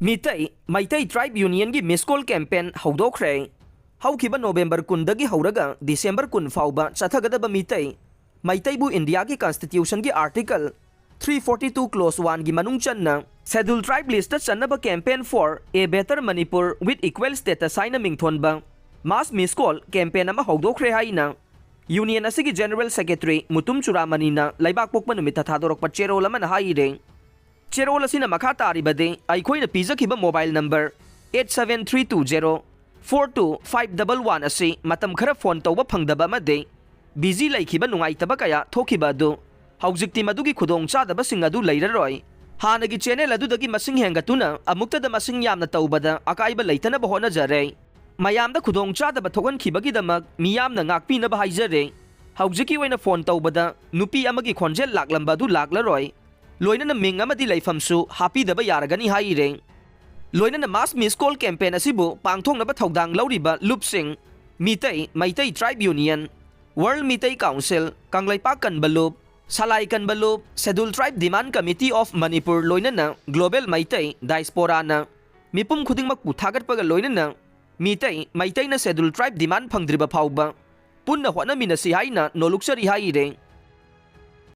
Meetei, Meitei Tribe Union की Misscall campaign Houdokhre. Houkiba November 10 Houraga, December 10 fauba, Chathagadaba Meitei. Meitei bu India की Constitution की Article 342 Clause 1 की Manung Channa. Scheduled Tribe list Channaba campaign for a better Manipur with equal status sign Mingthonba. Mass Misscall campaign ama Houdokhre haina. Union asigi General Secretary Mutum Churamani na Laibak Pokman numita thadorok pa Cherol man haire. Cherol asina makha taribade aikhoina pijakhiba mobile number 87320 asi matam khara phone tawba phangdaba amade busy laikhiba nungaitaba kaya thokiba adu haujikti madugi khudong chadaba sing adu leiraroi hanagi channel adudagi masing hengatuna amuktada masing yamna tawbada akaiba leitana ba hona jare mayamda khudong chadaba thogan khibagi damak miyamna ngakpina ba haijare haujiki oina phone tawbada nupi amagi khonjel laklamba du laklaroi loinana ming amadi leifamsu happy daba yaragani haire loinana mass Misscall campaign asibu pangthongnaba thodang lauriba lupsing Meetei Meitei Tribe Union World Meetei Council Kanglaipak Kanbalup Salai Kanbalup Scheduled Tribe Demand Committee of Manipur loinana Global Meitei Diaspora na mipum khudingmak puthagatpaga loinana Meetei Meitei na Scheduled Tribe demand phangdriba phauba punna hona minasi haina noluksari haire